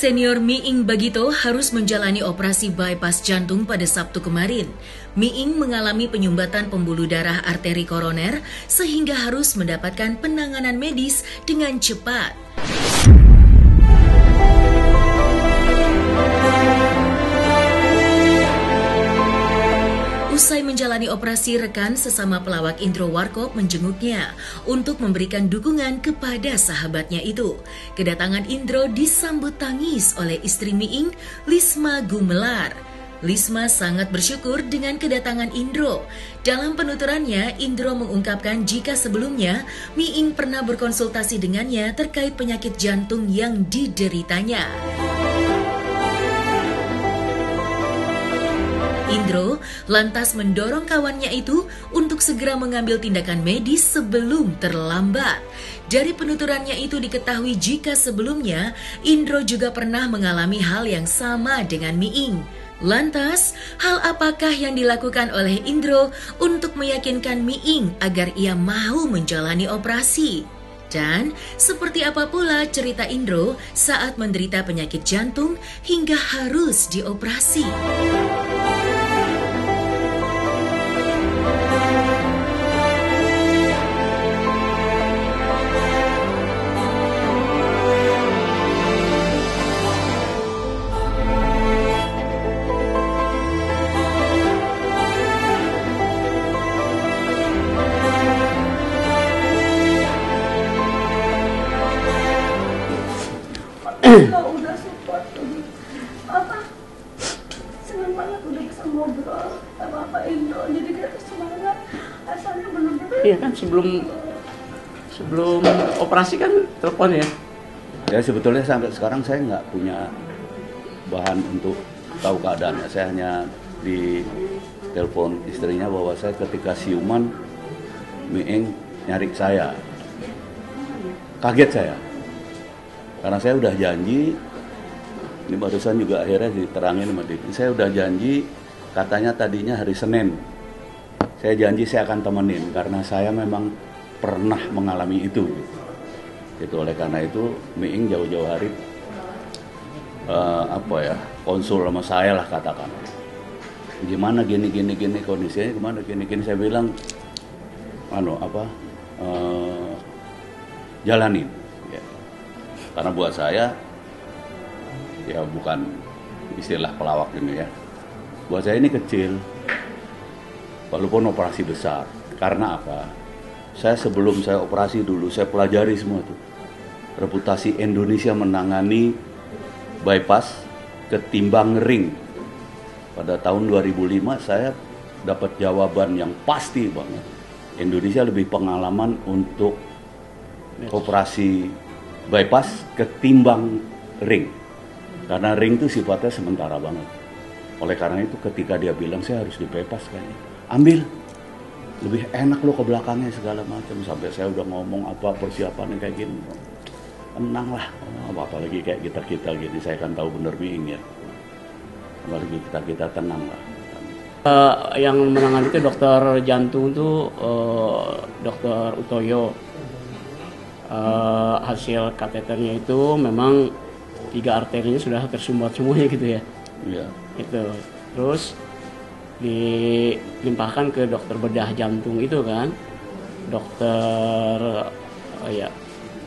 Senior Miing Bagito harus menjalani operasi bypass jantung pada Sabtu kemarin. Miing mengalami penyumbatan pembuluh darah arteri koroner sehingga harus mendapatkan penanganan medis dengan cepat. Usai menjalani operasi, rekan sesama pelawak Indro Warkop menjenguknya untuk memberikan dukungan kepada sahabatnya itu. Kedatangan Indro disambut tangis oleh istri Miing, Lisma Gumelar. Lisma sangat bersyukur dengan kedatangan Indro. Dalam penuturannya, Indro mengungkapkan jika sebelumnya Miing pernah berkonsultasi dengannya terkait penyakit jantung yang dideritanya. Indro lantas mendorong kawannya itu untuk segera mengambil tindakan medis sebelum terlambat. Dari penuturannya itu diketahui jika sebelumnya Indro juga pernah mengalami hal yang sama dengan Miing. Lantas, hal apakah yang dilakukan oleh Indro untuk meyakinkan Miing agar ia mau menjalani operasi? Dan seperti apa pula cerita Indro saat menderita penyakit jantung hingga harus dioperasi? Kalau udah support apa senang banget udah bisa ngobrol sama Pak Indro, jadi dia semangat asalnya benar-benar. Iya kan sebelum operasi kan telepon ya. Ya sebetulnya sampai sekarang saya nggak punya bahan untuk tahu keadaannya. Saya hanya di telepon istrinya bahwa saya ketika siuman Miing nyari saya. Kaget saya. Karena saya udah janji, ini barusan juga akhirnya diterangin sama dia. Saya udah janji, katanya tadinya hari Senin. Saya janji saya akan temenin, karena saya memang pernah mengalami itu. Itu oleh karena itu, Miing jauh-jauh hari, konsul sama saya lah katakan. Gimana gini kondisinya, gimana gini. Saya bilang, jalanin. Karena buat saya, ya bukan istilah pelawak ini ya. Buat saya ini kecil, walaupun operasi besar. Karena apa? Sebelum saya operasi dulu, saya pelajari semua itu. Reputasi Indonesia menangani bypass ketimbang ring. Pada tahun 2005 saya dapat jawaban yang pasti banget. Indonesia lebih pengalaman untuk operasi bypass ketimbang ring, karena ring itu sifatnya sementara banget. Oleh karena itu ketika dia bilang saya harus di bypass kayaknya, ambil, lebih enak lo ke belakangnya segala macam. Sampai saya udah ngomong apa persiapannya kayak gini, tenang lah, apalagi kayak kita gini, saya kan tahu bener Miing ya, apalagi kita tenang lah. Yang menangani itu dokter jantung tuh dokter Utoyo. Hasil kateternya itu memang 3 arterinya sudah tersumbat semuanya gitu ya. Iya. Itu. Terus dilimpahkan ke dokter bedah jantung itu kan. Dokter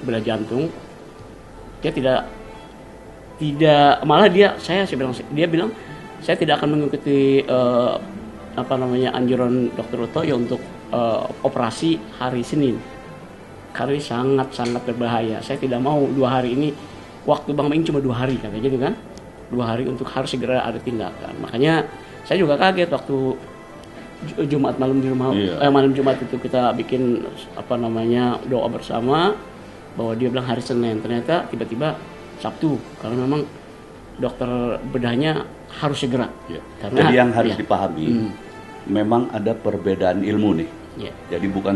bedah jantung. Dia tidak malah dia bilang saya tidak akan mengikuti anjuran dokter Utoyo untuk operasi hari Senin. Karena sangat berbahaya. Saya tidak mau 2 hari ini, waktu Bang Miing cuma 2 hari katanya gitu kan. 2 hari untuk harus segera ada tindakan. Makanya saya juga kaget waktu Jumat malam di rumah, malam Jumat itu kita bikin doa bersama bahwa dia bilang hari Senin. Ternyata tiba-tiba Sabtu, karena memang dokter bedahnya harus segera. Ya. Karena, jadi yang harus dipahami, memang ada perbedaan ilmu nih. Yeah. Jadi bukan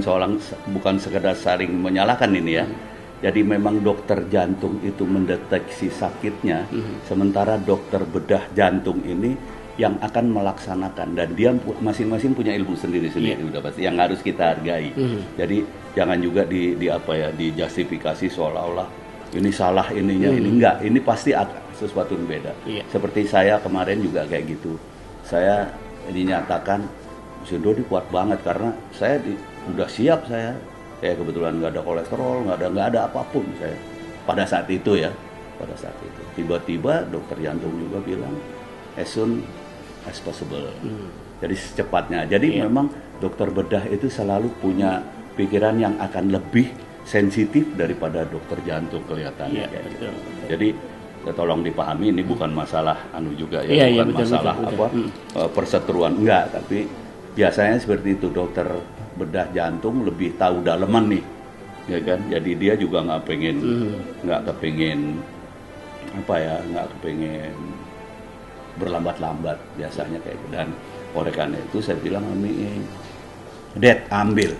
sekedar saling menyalahkan ini ya. Jadi memang dokter jantung itu mendeteksi sakitnya, sementara dokter bedah jantung ini yang akan melaksanakan, dan dia masing-masing punya ilmu sendiri-sendiri, udah pasti yang harus kita hargai. Jadi jangan juga dijustifikasi seolah-olah ini salah ininya, ini enggak. Ini pasti sesuatu yang beda. Iya. Seperti saya kemarin juga kayak gitu. Saya dinyatakan Sindo kuat banget karena saya udah siap saya. Saya kebetulan nggak ada kolesterol, nggak ada apapun saya pada saat itu ya. Pada saat itu tiba-tiba dokter jantung juga bilang as soon as possible. Jadi secepatnya. Jadi memang dokter bedah itu selalu punya pikiran yang akan lebih sensitif daripada dokter jantung kelihatannya. Gitu. Jadi ya tolong dipahami ini bukan masalah juga ya, bukan masalah perseteruan enggak, tapi biasanya seperti itu, dokter bedah jantung lebih tahu daleman nih, ya kan? Jadi dia juga nggak kepingin berlambat-lambat biasanya kayak gitu. Dan oleh karena itu saya bilang Dad, ambil,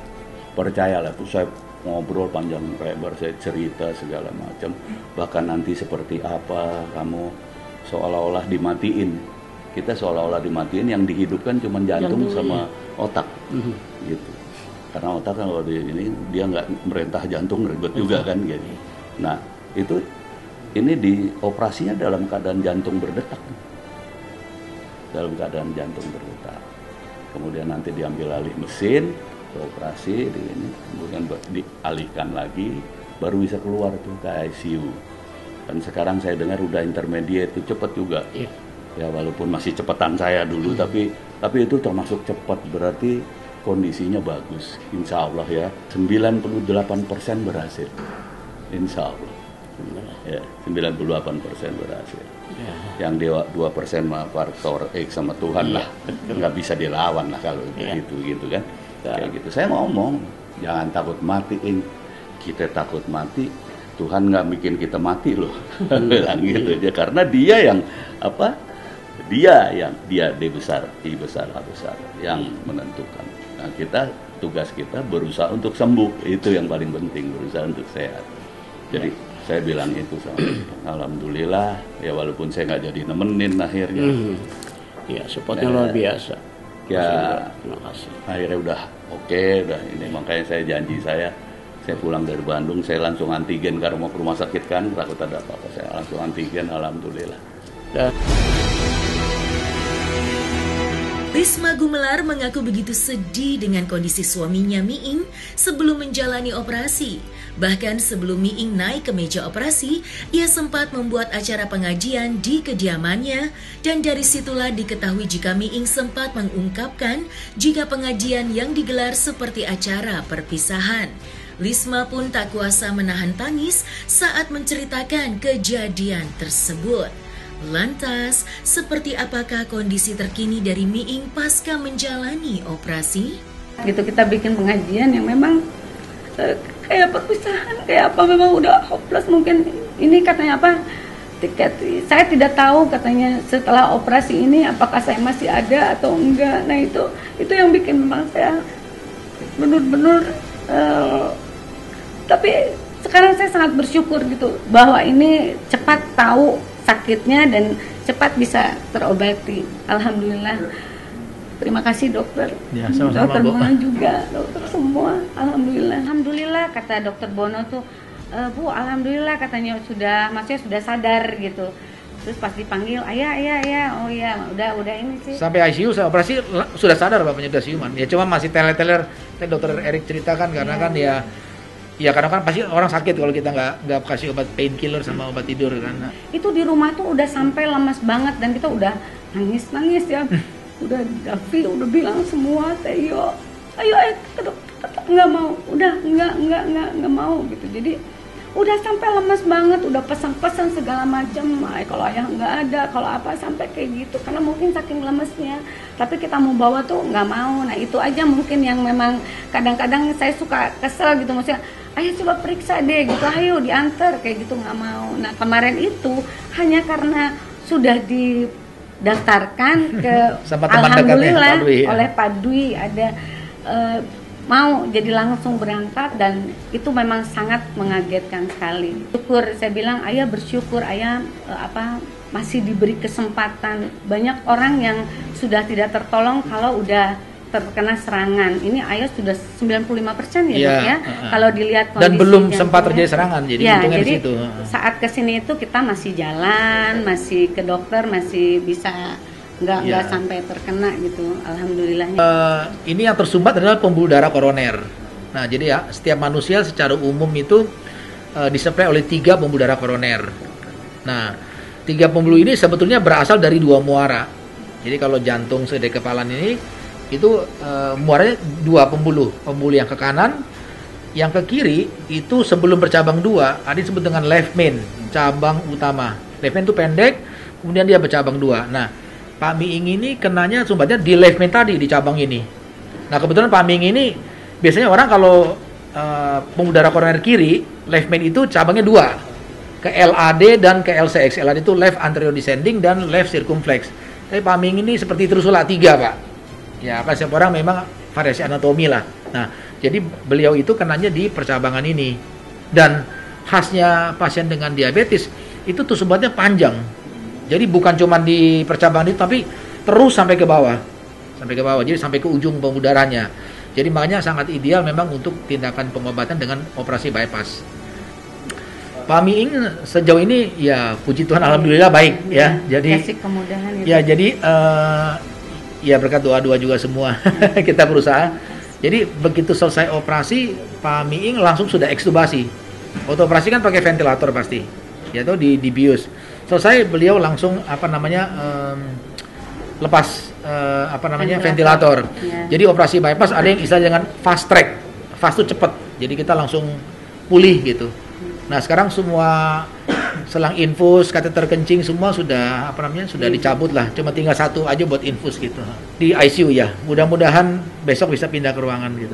percayalah, tuh saya ngobrol panjang lebar, saya cerita segala macam, bahkan nanti seperti apa kamu seolah-olah dimatiin, kita seolah-olah dimatiin, yang dihidupkan cuma jantung sama otak, gitu. Karena otak kalau ini dia nggak merintah jantung, ribet juga kan gitu. Nah ini di operasinya dalam keadaan jantung berdetak, kemudian nanti diambil alih mesin, operasi kemudian dialihkan lagi, baru bisa keluar tuh ke ICU. Dan sekarang saya dengar udah intermediate, itu cepat juga. Ya walaupun masih cepetan saya dulu, tapi itu termasuk cepat, berarti kondisinya bagus. Insya Allah ya, 98% berhasil. Insya Allah. Ya, 98% berhasil. Yang 2% mah faktor X sama Tuhan lah, nggak bisa dilawan lah kalau gitu kan. Kayak gitu. Saya ngomong, jangan takut mati, kita takut mati, Tuhan nggak bikin kita mati loh, bilang gitu aja. Karena dia yang dia besar yang menentukan. Nah tugas kita berusaha untuk sembuh, itu yang paling penting, berusaha untuk sehat. Jadi saya bilang itu sama alhamdulillah ya, walaupun saya nggak jadi nemenin akhirnya. Ya supportnya luar biasa. Ya, terima kasih. Akhirnya udah oke, udah ini, makanya saya janji saya pulang dari Bandung, saya langsung antigen karena mau ke rumah sakit kan, takut ada apa-apa, saya langsung antigen, alhamdulillah. Risma Gumelar mengaku begitu sedih dengan kondisi suaminya Miing sebelum menjalani operasi. Bahkan sebelum Miing naik ke meja operasi, ia sempat membuat acara pengajian di kediamannya, dan dari situlah diketahui jika Miing sempat mengungkapkan jika pengajian yang digelar seperti acara perpisahan. Risma pun tak kuasa menahan tangis saat menceritakan kejadian tersebut. Lantas, seperti apakah kondisi terkini dari Miing pasca menjalani operasi? Gitu kita bikin pengajian yang memang kayak perpisahan, kayak apa, memang udah hopeless mungkin. Ini katanya apa? Tiket, saya tidak tahu katanya setelah operasi ini apakah saya masih ada atau enggak. Nah itu yang bikin memang saya benar-benar. Tapi sekarang saya sangat bersyukur gitu bahwa ini cepat tahu sakitnya dan cepat bisa terobati. Alhamdulillah. Terima kasih dokter. Ya, sama-sama, dokter Bu. Bono juga, dokter semua. Alhamdulillah. Alhamdulillah kata dokter Bono tuh, Bu, alhamdulillah katanya maksudnya sudah sadar gitu. Terus pas dipanggil, ayah, oh iya, udah ini sih. Sampai ICU, saya operasi sudah sadar bapaknya udah siuman. Ya cuma masih teler-teler. Tadi dokter Erik ceritakan karena kan ya karena kan pasti orang sakit kalau kita nggak kasih obat painkiller sama obat tidur kan. Itu di rumah tuh udah sampai lemas banget dan kita udah nangis ya. Udah Davi udah bilang semua, ayo ke dokter, tetap nggak mau, udah nggak mau gitu. Jadi udah sampai lemas banget, udah pesan segala macam. Kalau ayah nggak ada, kalau apa, sampai kayak gitu karena mungkin saking lemesnya. Tapi kita mau bawa tuh nggak mau. Nah itu aja mungkin yang memang kadang-kadang saya suka kesel gitu, maksudnya ayo coba periksa deh gitu, ayo diantar kayak gitu, nggak mau. Nah kemarin itu hanya karena sudah didaftarkan ke alhamdulillah oleh Pak Dwi ada mau jadi langsung berangkat, dan itu memang sangat mengagetkan sekali. Syukur, saya bilang ayah bersyukur, ayah masih diberi kesempatan. Banyak orang yang sudah tidak tertolong kalau udah terkena serangan. Ini Ayo sudah 95% ya, Iya, Dok ya. Kalau dilihat kondisi Dan belum sempat jantungnya. terjadi serangan, jadi Ya, untungnya di jadi situ. saat kesini itu kita masih jalan, masih ke dokter, masih bisa nggak Iya. sampai terkena gitu. Alhamdulillahnya. Ini yang tersumbat adalah pembuluh darah koroner. Nah, jadi ya setiap manusia secara umum itu disuplai oleh 3 pembuluh darah koroner. Nah, 3 pembuluh ini sebetulnya berasal dari 2 muara. Jadi kalau jantung sedek kepalan ini itu muaranya 2 pembuluh yang ke kanan, yang ke kiri itu sebelum bercabang 2 ada disebut dengan left main, cabang utama. Left main itu pendek, kemudian dia bercabang 2. Nah, Pak Miing ini kenanya sumbatnya di left main tadi, di cabang ini. Nah, kebetulan Pak Miing ini biasanya orang kalau pembuluh darah koroner kiri, left main itu cabangnya 2, ke LAD dan ke LCX. LAD itu left anterior descending dan left circumflex. Tapi Pak Miing ini seperti Trisula 3, Pak. Ya, kan setiap orang memang variasi anatomi lah. Nah, jadi beliau itu kenanya di percabangan ini. Dan khasnya pasien dengan diabetes itu tuh sumbatnya panjang. Jadi bukan cuma di percabangan itu, tapi terus sampai ke bawah. Sampai ke bawah, jadi sampai ke ujung pembuluh darahnya. Jadi makanya sangat ideal memang untuk tindakan pengobatan dengan operasi bypass. Pak Miing sejauh ini ya puji Tuhan alhamdulillah baik ya. Jadi kasih kemudahan itu. ya jadi ya berkat doa-doa juga semua kita berusaha. Jadi begitu selesai operasi Pak Miing langsung sudah ekstubasi. Waktu operasi kan pakai ventilator pasti. Ya tuh dibius. Selesai beliau langsung lepas ventilator. Ya. Jadi operasi bypass ada yang istilah dengan fast track. Fast itu cepat. Jadi kita langsung pulih gitu. Nah, sekarang semua selang infus, kateter kencing semua sudah sudah dicabut lah. Cuma tinggal 1 aja buat infus gitu. Di ICU ya. Mudah-mudahan besok bisa pindah ke ruangan gitu.